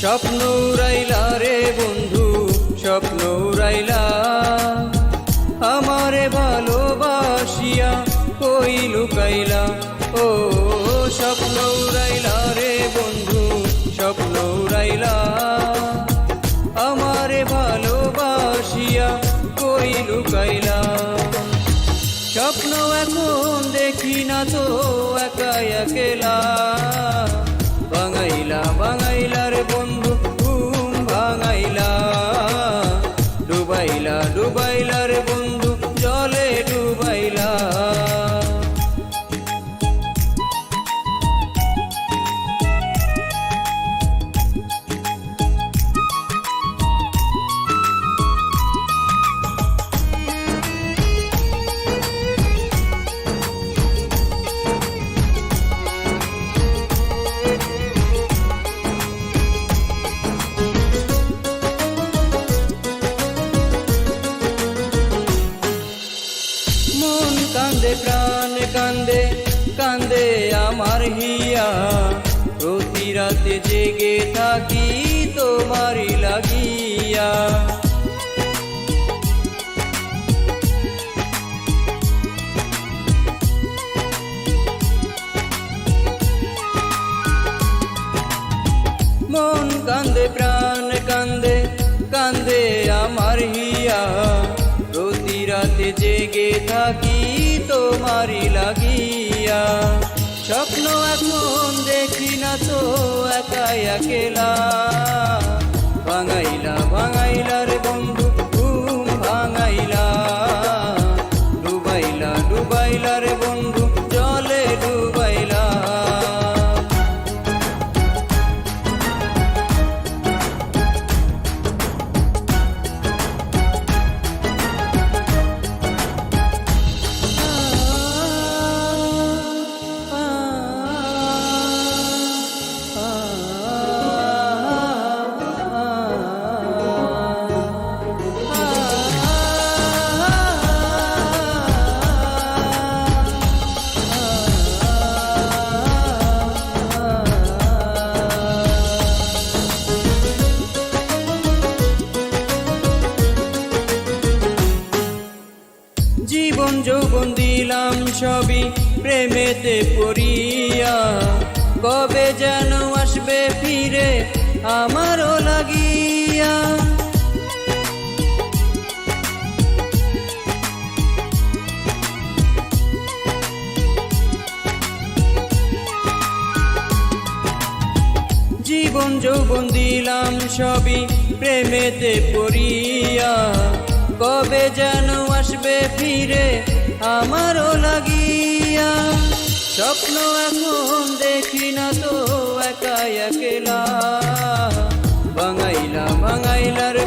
স্বপ্ন উড়াইলা রে বন্ধু, স্বপ্ন উড়াইলা আমারে ভালোবাসিয়া কই লুকাইলা। ও স্বপ্ন উড়াইলা রে বন্ধু, স্বপ্ন উড়াইলা আমারে ভালোবাসিয়া কই লুকাইলা। স্বপ্ন এখন দেখি না তো একা একেলা, ভাঙাইলা ভাঙাইলা রে বন্ধু ঘুম ভাঙাইলা, ডুবাইলা ডুবাইলা রে বন্ধু জলে ডুবাইলা। কান্দে প্রাণ কান্দে কান্দে আমার হিয়া, প্রতি রাতে জেগে থাকি তোমারই লাগিয়া। মন কান্দে প্রাণ কান্দে কান্দে আমার হিয়া, প্রতি রাতে জেগে থাকি তোমারই লাগিয়া। স্বপ্ন এখন দেখি না তো একা একেলা, ভাঙাইলা ভাঙাইলা রে বন্ধু ঘুম ভাঙাইলা, ডুবাইলা ডুবাইলা রে বন্ধু জলে ডুবাইলা। জীবন যৌবন দিলাম সবই প্রেমেতে পড়িয়া, কবে যেন আসবে ফিরে আমারও লাগিয়া। জীবন যৌবন দিলাম সবই প্রেমেতে পড়িয়া, কবে যেন আসবে ফিরে আমারও লাগিয়া। স্বপ্ন এখন দেখি না তো একা একেলা, ভাঙাইলা ভাঙাইলা রে